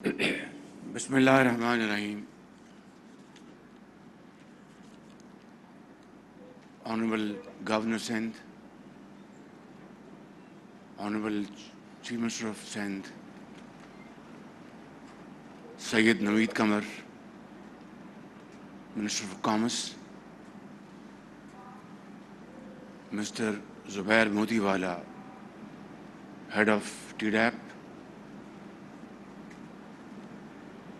Bismillahirrahmanirrahim. Honorable Governor Sindh, Honorable Chief Minister of Sindh, Syed Naveed Qamar, Minister of Commerce, Mr. Zubair Motiwala, Head of TDAP,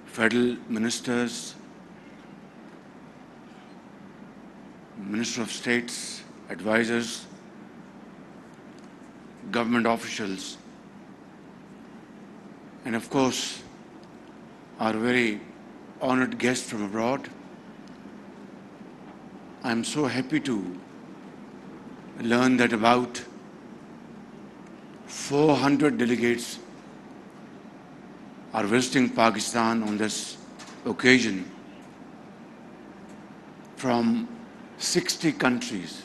Federal Ministers, Minister of States, advisors, government officials, and of course, our very honored guests from abroad. I'm so happy to learn that about 400 delegates are visiting Pakistan on this occasion from 60 countries.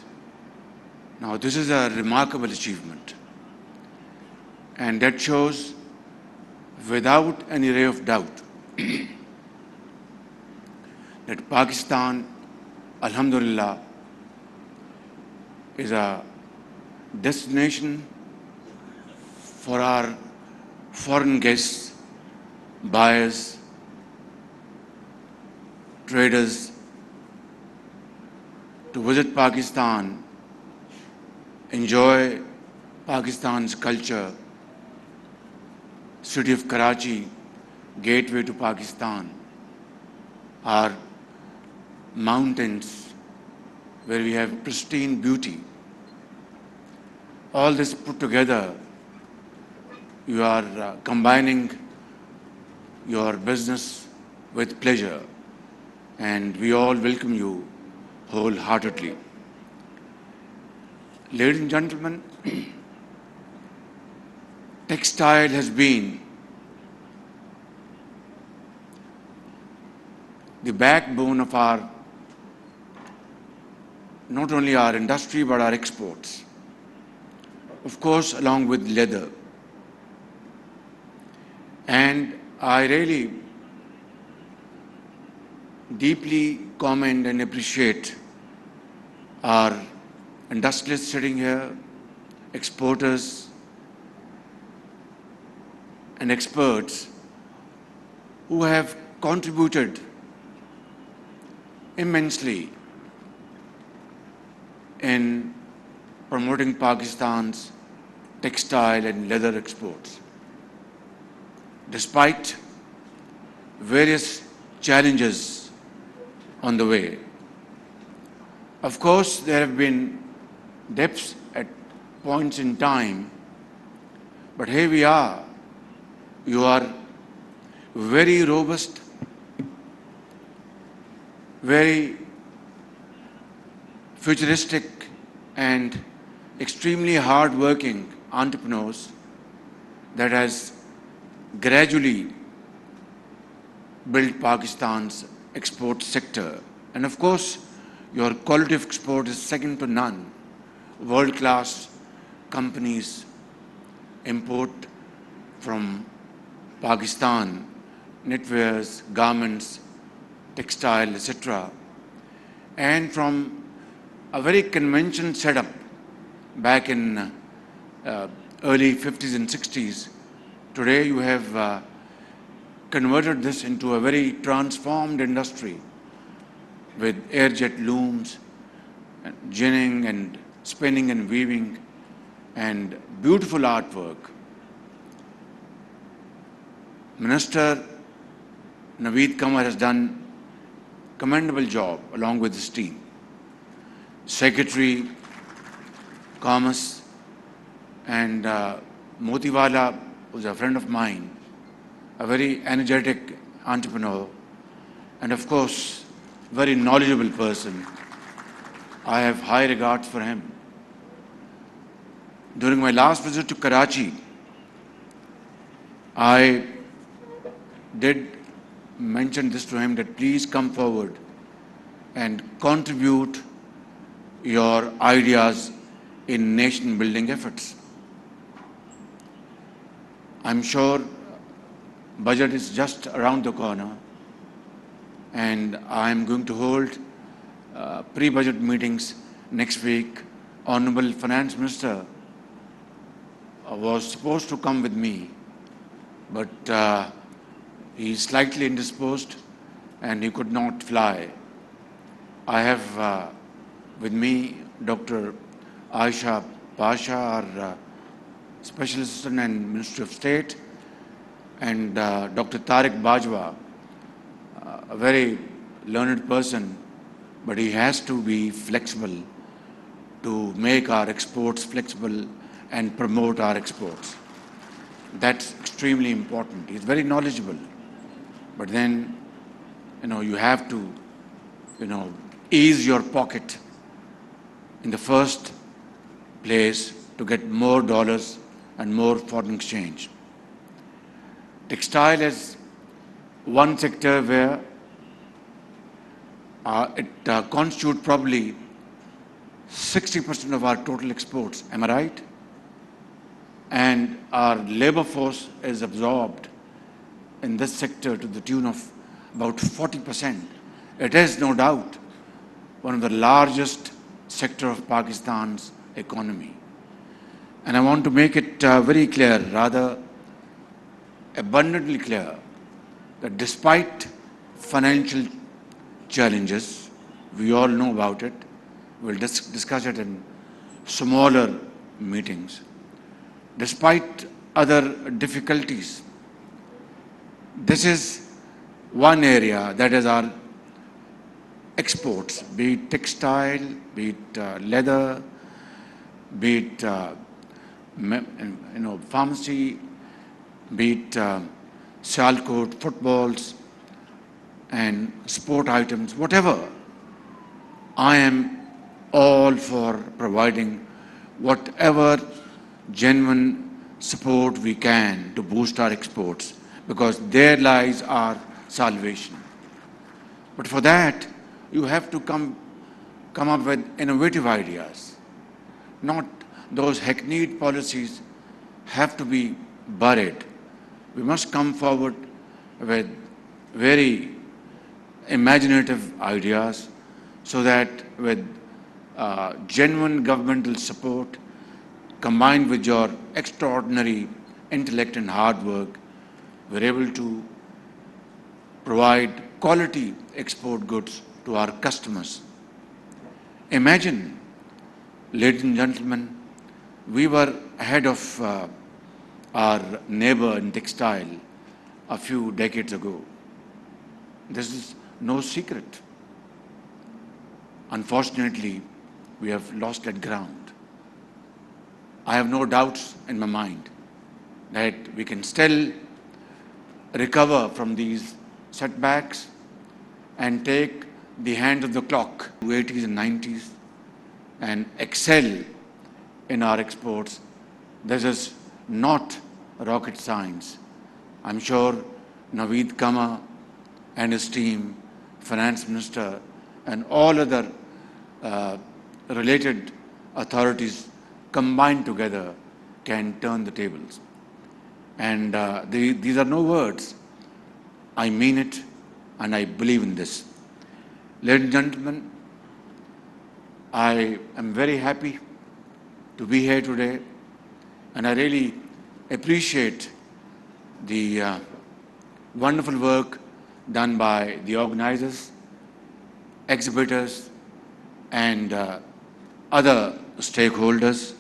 Now, this is a remarkable achievement, and that shows without any ray of doubt that Pakistan, alhamdulillah, is a destination for our foreign guests, buyers, traders, to visit Pakistan, enjoy Pakistan's culture, city of Karachi, gateway to Pakistan, our mountains where we have pristine beauty. All this put together, you are combining your business with pleasure, and we all welcome you wholeheartedly. Ladies and gentlemen, textile has been the backbone of our, not only our industry, but our exports. Of course, along with leather. And I really deeply commend and appreciate our industrialists sitting here, exporters, and experts who have contributed immensely in promoting Pakistan's textile and leather exports. Despite various challenges on the way. Of course, there have been dips at points in time, but here we are. You are very robust, very futuristic, and extremely hard-working entrepreneurs that has gradually built Pakistan's export sector. And of course, your quality of export is second to none. World-class companies import from Pakistan knitwears, garments, textile, etc. And from a very conventional setup back in early 50s and 60s, today you have converted this into a very transformed industry with airjet looms, and ginning and spinning and weaving, and beautiful artwork. Minister Naveed Qamar has done a commendable job along with his team. Secretary, Commerce, and Motiwala, who's a friend of mine, a very energetic entrepreneur, and of course, very knowledgeable person. I have high regards for him. During my last visit to Karachi, I did mention this to him that please come forward and contribute your ideas in nation-building efforts. I'm sure Budget is just around the corner, and I am going to hold pre-budget meetings next week. Honorable Finance Minister was supposed to come with me, but he is slightly indisposed and he could not fly. I have with me Dr. Aisha Pasha, our Special Assistant and Minister of State, and Dr. Tariq Bajwa, a very learned person, but he has to be flexible to make our exports flexible and promote our exports. That's extremely important. He's very knowledgeable, but then, you have to, ease your pocket in the first place to get more dollars and more foreign exchange. Textile is one sector where it constitutes probably 60% of our total exports. Am I right? And our labor force is absorbed in this sector to the tune of about 40%. It is no doubt one of the largest sector of Pakistan's economy. And I want to make it very clear, rather abundantly clear, that despite financial challenges, we all know about it, we'll discuss it in smaller meetings. Despite other difficulties, this is one area, that is our exports, be it textile, be it leather, be it pharmacy, be it Sialkot, footballs and sport items, whatever. I am all for providing whatever genuine support we can to boost our exports, because there lies our salvation. But for that, you have to come up with innovative ideas. Not those hackneyed policies have to be buried. We must come forward with very imaginative ideas, so that with genuine governmental support combined with your extraordinary intellect and hard work, we're able to provide quality export goods to our customers. Imagine, ladies and gentlemen, we were ahead of our neighbor in textile a few decades ago. This is no secret. Unfortunately, we have lost that ground. I have no doubts in my mind that we can still recover from these setbacks and take the hand of the clock to 80s and 90s and excel in our exports. This is not rocket science. I'm sure Naveed Kama and his team, Finance Minister, and all other related authorities combined together can turn the tables. And these are no words. I mean it, and I believe in this. Ladies and gentlemen, I am very happy to be here today, and I really appreciate the wonderful work done by the organizers, exhibitors, and other stakeholders.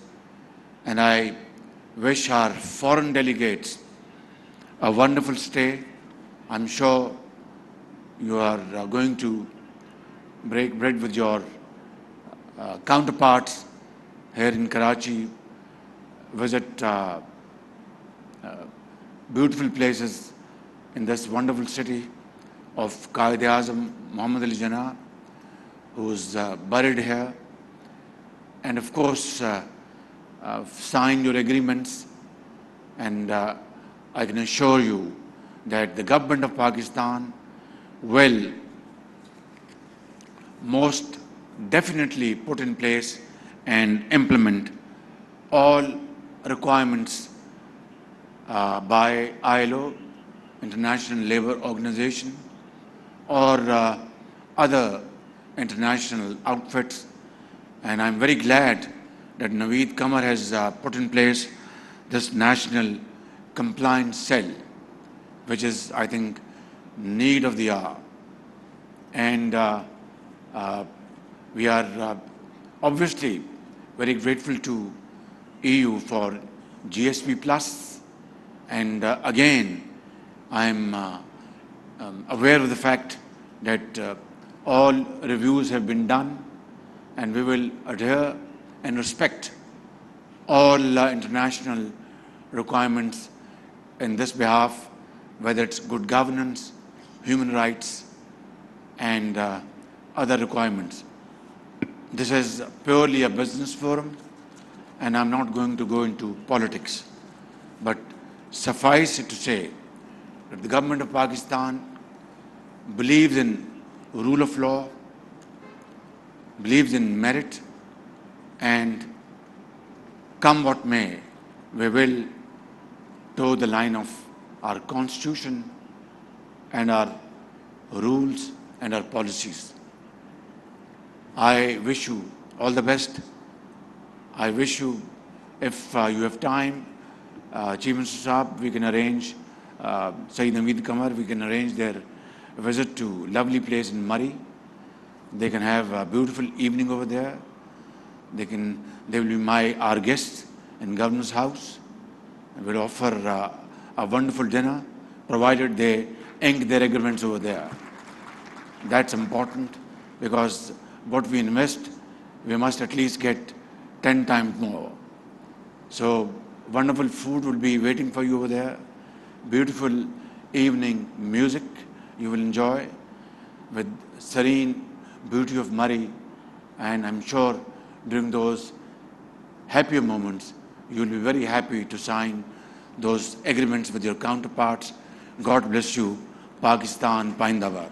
And I wish our foreign delegates a wonderful stay. I'm sure you are going to break bread with your counterparts here in Karachi, visit beautiful places in this wonderful city of Quaid-e-Azam Muhammad Ali Jinnah, who is buried here, and of course signed your agreements. And I can assure you that the government of Pakistan will most definitely put in place and implement all requirements by ILO International Labour Organization or other international outfits. And I'm very glad that Naveed Qamar has put in place this national compliance cell, which is, I think, need of the hour. And we are obviously very grateful to EU for GSP Plus. And again, I'm aware of the fact that all reviews have been done, and we will adhere and respect all international requirements in this behalf, whether it's good governance, human rights, and other requirements. This is purely a business forum, and I'm not going to go into politics. But suffice it to say that the government of Pakistan believes in rule of law, believes in merit, and come what may, we will toe the line of our constitution and our rules and our policies. I wish you all the best. I wish you, if you have time, Chief Minister Saab, we can arrange, Sayyid Naveed Qamar, we can arrange their visit to lovely place in Murree. They can have a beautiful evening over there. They will be our guests in Governor's house. We'll offer a wonderful dinner, provided they ink their agreements over there. That's important, because what we invest, we must at least get 10 times more. So wonderful food will be waiting for you over there. Beautiful evening music you will enjoy with serene beauty of Murree. And I'm sure during those happier moments, you'll be very happy to sign those agreements with your counterparts. God bless you. Pakistan, Paindawar.